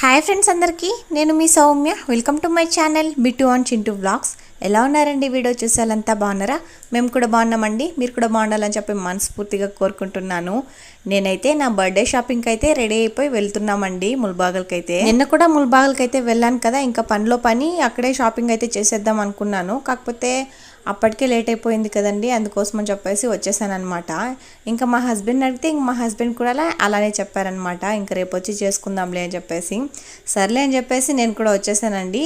Hi friends అందరికీ నేను మీ Soumya welcome to my channel Bittu and Chintu vlogs. ఎలా ఉన్నారండి? వీడియో చూసేవాళ్ళంతా బాగున్నారా? మేము కూడా బాగున్నామండి. మీరు కూడా బాగుండాలని చెప్పి మనస్ఫూర్తిగా కోరుకుంటున్నాను. నేనైతే నా బర్త్డే షాపింగ్కి అయితే రెడీ అయిపోయి వెళ్తున్నామండి ముల్బాగల్కి అయితే. నిన్న కూడా ముల్బాగల్కి అయితే వెళ్ళాను కదా, ఇంకా పనిలో పని అక్కడే షాపింగ్ అయితే చేసేద్దాం అనుకున్నాను. కాకపోతే అప్పటికే లేట్ అయిపోయింది కదండి, అందుకోసం అని చెప్పేసి వచ్చేసాను అనమాట. ఇంకా మా హస్బెండ్ అడిగితే ఇంక మా హస్బెండ్ కూడా అలానే చెప్పారనమాట, ఇంక రేపు వచ్చి చేసుకుందాంలే అని చెప్పేసి. సర్లే అని చెప్పేసి నేను కూడా వచ్చేసానండి.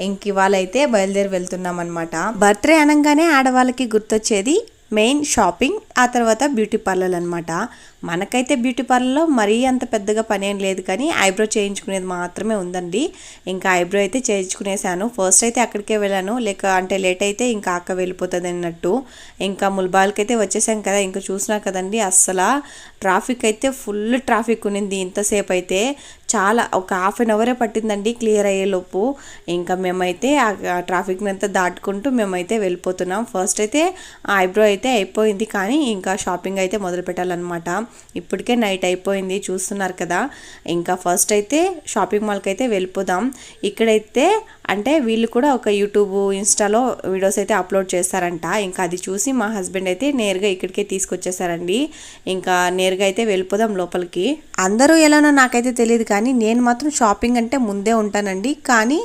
ఇంక ఇవాళ అయితే బయలుదేరి వెళ్తున్నాం అనమాట. బర్త్డే అనగానే ఆడవాళ్ళకి గుర్తొచ్చేది మెయిన్ షాపింగ్, ఆ తర్వాత బ్యూటీ పార్లర్ అనమాట. మనకైతే బ్యూటీ పార్లర్లో మరీ అంత పెద్దగా పని ఏం లేదు, కానీ ఐబ్రో చేయించుకునేది మాత్రమే ఉందండి. ఇంకా ఐబ్రో అయితే చేయించుకునేసాను. ఫస్ట్ అయితే అక్కడికే వెళ్ళాను, లేట్ అయితే ఇంకా అక్క వెళ్ళిపోతుంది అన్నట్టు. ఇంకా ముల్బాల్కి అయితే వచ్చేసాం కదా, ఇంకా చూసినా కదండి అస్సలు ట్రాఫిక్ అయితే ఫుల్ ట్రాఫిక్ ఉన్నింది. ఇంతసేపు అయితే చాలా ఒక హాఫ్ అన్ అవరే పట్టిందండి క్లియర్ అయ్యేలోపు. ఇంకా మేమైతే ఆ ట్రాఫిక్ని అంతా దాటుకుంటూ మేమైతే వెళ్ళిపోతున్నాం. ఫస్ట్ అయితే ఐబ్రో అయితే అయిపోయింది, కానీ ఇంకా షాపింగ్ అయితే మొదలు పెట్టాలన్నమాట. ఇప్పటికే నైట్ అయిపోయింది చూస్తున్నారు కదా. ఇంకా ఫస్ట్ అయితే షాపింగ్ మాల్కి అయితే వెళ్ళిపోదాం. ఇక్కడైతే అంటే వీళ్ళు కూడా ఒక యూట్యూబ్ ఇన్స్టాలో వీడియోస్ అయితే అప్లోడ్ చేస్తారంట. ఇంకా అది చూసి మా హస్బెండ్ అయితే నేరుగా ఇక్కడికే తీసుకొచ్చేసారండి. ఇంకా నేరుగా అయితే వెళ్ళిపోదాం లోపలికి. అందరూ ఎలానో నాకైతే తెలియదు, కానీ నేను మాత్రం షాపింగ్ అంటే ముందే ఉంటానండి. కానీ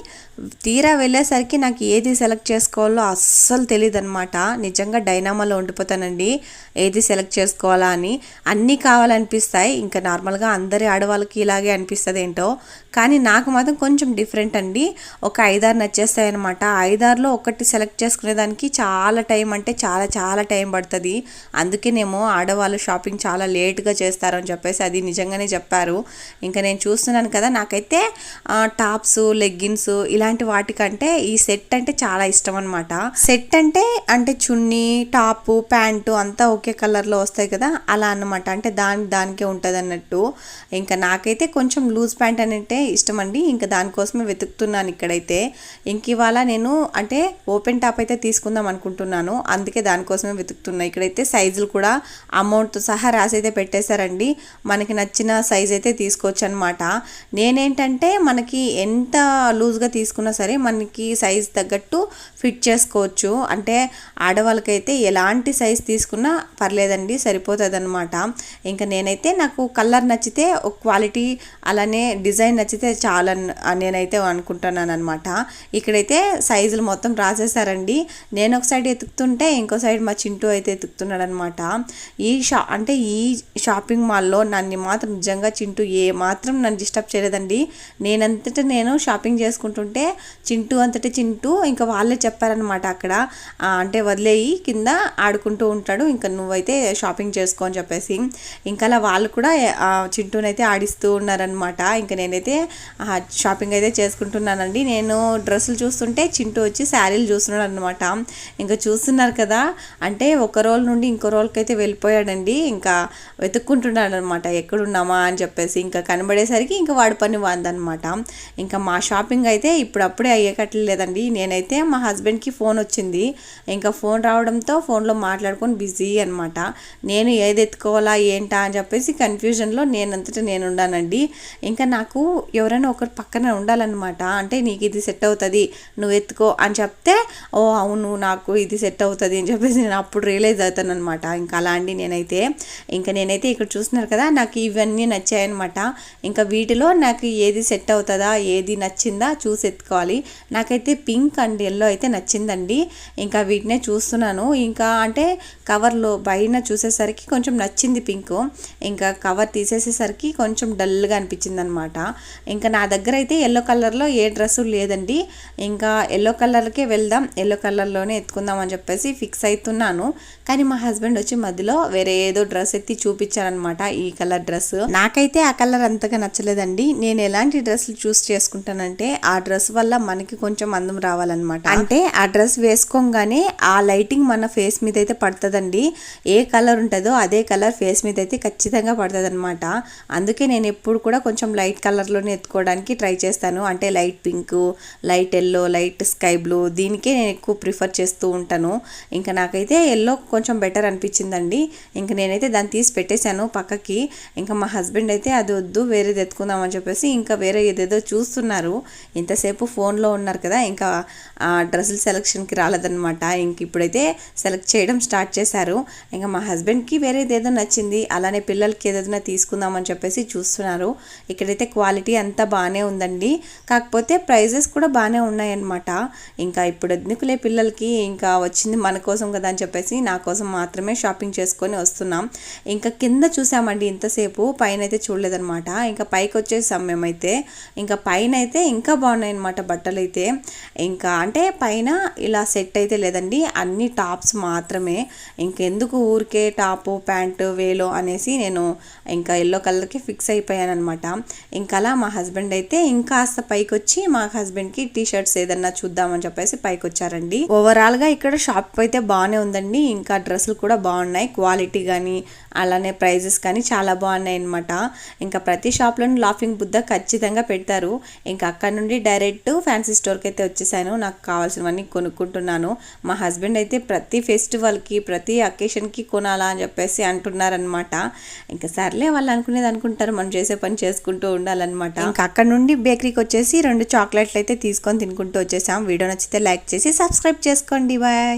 తీరా వెళ్ళేసరికి నాకు ఏది సెలెక్ట్ చేసుకోవాలో అస్సలు తెలియదు అనమాట. నిజంగా డైనామాలో ఉండిపోతానండి ఏది సెలెక్ట్ చేసుకోవాలా అని. అన్నీ కావాలనిపిస్తాయి, ఇంకా నార్మల్గా అందరి ఆడవాళ్ళకి ఇలాగే అనిపిస్తుంది ఏంటో, కానీ నాకు మాత్రం కొంచెం డిఫరెంట్ అండి. ఒక 5-6 నచ్చేస్తాయి అనమాట. 5-6లో ఒకటి సెలెక్ట్ చేసుకునేదానికి చాలా టైం, అంటే చాలా టైం పడుతుంది. అందుకేనేమో ఆడవాళ్ళు షాపింగ్ చాలా లేట్గా చేస్తారు అని చెప్పేసి అది నిజంగానే చెప్పారు. ఇంకా నేను చూస్తున్నాను కదా, నాకైతే టాప్స్, లెగ్గిన్స్ ఇలాంటి వాటికంటే ఈ సెట్ అంటే చాలా ఇష్టం అనమాట. సెట్ అంటే చున్నీ, టాపు, ప్యాంటు అంతా ఒకే కలర్లో వస్తాయి కదా, అలా అన్నమాట. అంటే దానికే ఉంటుంది అన్నట్టు. ఇంకా నాకైతే కొంచెం లూజ్ ప్యాంట్ అంటే ఇష్టం అండి. ఇంకా దానికోసమే వెతుకుతున్నాను ఇక్కడైతే. ఇంక ఇవాళ నేను అంటే ఓపెన్ టాప్ అయితే తీసుకుందాం అనుకుంటున్నాను, అందుకే దానికోసమే వెతుకుతున్నా. ఇక్కడైతే సైజులు కూడా అమౌంట్తో సహా రాసి అయితే పెట్టేశారండి. మనకి నచ్చిన సైజ్ అయితే తీసుకోవచ్చు అనమాట. నేనేంటంటే మనకి ఎంత లూజ్గా తీసుకున్నా సరే మనకి సైజ్ తగ్గట్టు ఫిట్ చేసుకోవచ్చు. అంటే ఆడవాళ్ళకైతే ఎలాంటి సైజ్ తీసుకున్నా పర్లేదండి, సరిపోతుంది అనమాట. ఇంకా నేనైతే నాకు కలర్ నచ్చితే, ఒక క్వాలిటీ అలానే డిజైన్ నచ్చితే చాలా నేనైతే అనుకుంటున్నాను అనమాట. ఇక్కడైతే సైజులు మొత్తం రాసేసారండి. నేను ఒక సైడ్ ఎతుకుతుంటే ఇంకో సైడ్ మా చింటూ అయితే ఎతుకుతున్నాడు అనమాట. ఈ షాపింగ్ మాల్లో నన్ను మాత్రం నిజంగా చింటూ ఏ మాత్రం నన్ను డిస్టర్బ్ చేయలేదండి. నేనంతటా నేను షాపింగ్ చేసుకుంటుంటే చింటూ ఇంకా వాళ్ళే చెప్పారనమాట అక్కడ, అంటే వదిలేయి కింద ఆడుకుంటూ ఉంటాడు, ఇంకా నువ్వైతే షాపింగ్ చేసుకో అని చెప్పేసి. ఇంకా అలా వాళ్ళు కూడా చింటూనైతే ఆడిస్తూ ఉన్నారనమాట. ఇంకా నేనైతే షాపింగ్ అయితే చేసుకుంటున్నానండి. నేను డ్రెస్సులు చూస్తుంటే చింటూ వచ్చి శారీలు చూస్తున్నాడు అనమాట. ఇంకా చూస్తున్నారు కదా, అంటే ఒక రోల్ నుండి ఇంకో రోల్కి అయితే వెళ్ళిపోయాడండి. ఇంకా వెతుక్కుంటున్నాడు అనమాట ఎక్కడున్నామా అని చెప్పేసి. ఇంకా కనబడేసరికి ఇంకా వాడి పని వాందనమాట. ఇంకా మా షాపింగ్ అయితే ఇప్పుడప్పుడే అయ్యేకట్లేదండి. నేనైతే మా హస్బెండ్కి ఫోన్ వచ్చింది. ఇంకా ఫోన్ రావడంతో ఫోన్లో మాట్లాడుకొని బిజీ అనమాట. నేను ఏది ఎత్తుకోవాలా ఏంటా అని చెప్పేసి కన్ఫ్యూజన్లో నేనంతటా నేను ఉన్నానండి. ఇంకా నాకు ఎవరైనా ఒకరు పక్కన ఉండాలన్నమాట. అంటే నీకు ఇది సెట్ అవుతుంది, నువ్వు ఎత్తుకో అని చెప్తే, ఓ అవును నాకు ఇది సెట్ అవుతుంది అని చెప్పేసి నేను అప్పుడు రియలైజ్ అవుతాను అనమాట. ఇంకా అలా అండి నేనైతే ఇక్కడ చూస్తున్నారు కదా, నాకు ఇవన్నీ నచ్చాయన్నమాట. ఇంకా వీటిలో నాకు ఏది సెట్ అవుతుందా, ఏది నచ్చిందా చూసి ఎత్తుకోవాలి. నాకైతే పింక్ అండ్ ఎల్లో అయితే నచ్చిందండి. ఇంకా వీటినే చూస్తున్నాను. ఇంకా అంటే కవర్లో పైన చూసేసరికి కొంచెం నచ్చింది పింక్, ఇంకా కవర్ తీసేసేసరికి కొంచెం డల్గా అనిపించింది అనమాట. ఇంకా నా దగ్గర అయితే ఎల్లో కలర్లో ఏ డ్రెస్సు లేదండి. ఇంకా ఎల్లో కలర్కే వెళ్దాం, ఎల్లో కలర్లోనే ఎత్తుకుందాం అని చెప్పేసి ఫిక్స్ అవుతున్నాను. కానీ మా హస్బెండ్ వచ్చి మధ్యలో వేరే ఏదో డ్రెస్ ఎత్తి చూపించారనమాట, ఈ కలర్ డ్రెస్. నాకైతే ఆ కలర్ అంతగా నచ్చలేదండి. నేను ఎలాంటి డ్రెస్సులు చూస్ చేసుకుంటానంటే ఆ డ్రెస్ వల్ల మనకి కొంచెం అందం రావాలన్నమాట. అంటే ఆ డ్రెస్ వేసుకోగానే ఆ లైటింగ్ మన ఫేస్ మీద అయితే పడుతుందండి. ఏ కలర్ ఉంటుందో అదే కలర్ ఫేస్ మీద అయితే ఖచ్చితంగా పడుతుంది అనమాట. అందుకే నేను ఎప్పుడు కూడా కొంచెం లైట్ కలర్లోనే ఎత్తుకోవడానికి ట్రై చేస్తాను. అంటే light pink, light yellow, light sky blue, దీనికే నేను ఎక్కువ ప్రిఫర్ చేస్తూ ఉంటాను. ఇంకా నాకైతే ఎల్లో కొంచెం బెటర్ అనిపించిందండి. ఇంకా నేనైతే దాన్ని తీసి పెట్టేశాను పక్కకి. ఇంకా మా హస్బెండ్ అయితే అది వద్దు వేరేది ఎత్తుకుందామని చెప్పేసి ఇంకా వేరే ఏదేదో చూస్తున్నారు. ఇంతసేపు ఫోన్లో ఉన్నారు కదా, ఇంకా డ్రెస్సుల సెలెక్షన్కి రాలేదనమాట. ఇంక ఇప్పుడైతే సెలెక్ట్ చేయడం స్టార్ట్ చేశారు. ఇంకా మా హస్బెండ్కి వేరేది ఏదో నచ్చింది, అలానే పిల్లలకి ఏదైనా తీసుకుందామని చెప్పేసి చూస్తున్నారు. ఇక్కడైతే క్వాలిటీ అంతా బాగానే ఉందండి, కాకపోతే ప్రైజెస్ కూడా బాగానే ఉన్నాయన్నమాట. ఇంకా ఇప్పుడు ఎందుకులే పిల్లలకి, ఇంకా వచ్చింది మన కోసం కదా అని చెప్పేసి నా కోసం మాత్రమే షాపింగ్ చేసుకొని వస్తున్నాం. ఇంకా కింద చూసామండి ఇంతసేపు, పైన అయితే చూడలేదన్నమాట. ఇంకా పైకి వచ్చేసాం మేమైతే. ఇంకా పైన అయితే ఇంకా బాగున్నాయి అన్నమాట బట్టలు అయితే. ఇంకా అంటే పైన ఇలా సెట్ అయితే లేదండి, అన్ని టాప్స్ మాత్రమే. ఇంకెందుకు ఊరికే టాపు ప్యాంటు వేలో అనేసి నేను ఇంకా ఎల్లో కలర్కి ఫిక్స్ అయిపోయాను అనమాట. ఇంకా అలా మా హస్బెండ్ అయితే ఇంకాస్త పైకి వచ్చి మా హస్బెండ్కి టీ షర్ట్స్ ఏదన్నా చూద్దామని చెప్పేసి పైకి వచ్చారండి. ఓవరాల్గా ఇక్కడ షాప్ అయితే బాగానే ఉందండి. ఇంకా డ్రెస్సులు కూడా బాగున్నాయి, క్వాలిటీ కానీ అలానే ప్రైజెస్ కానీ చాలా బాగున్నాయి అనమాట. ఇంకా ప్రతి షాప్లోనూ లాఫింగ్ బుద్ధ ఖచ్చితంగా పెడతారు. ఇంకా అక్కడ నుండి డైరెక్ట్ ఫ్యాన్సీ స్టోర్కి అయితే వచ్చేసాను. నాకు కావాల్సినవన్నీ కొనుక్కుంటున్నాను. మా హస్బెండ్ అయితే ప్రతి ఫెస్టివల్కి ప్రతి అకేషన్కి కొనాలా అని చెప్పేసి అంటున్నారనమాట. ఇంకా సర్లే, వాళ్ళు అనుకునేది అనుకుంటారు, మనం చేసే పని చేసుకుంటూ ఉండాలన్నమాట. ఇంకా అక్కడ నుండి బేకరీకి వచ్చేసి 2 చాక్లెట్లు అయితే తీసుకొని తినుకుంటూ వచ్చేసాం. వీడియో నచ్చితే లైక్ చేసి సబ్స్క్రైబ్ చేసుకోండి. బాయ్.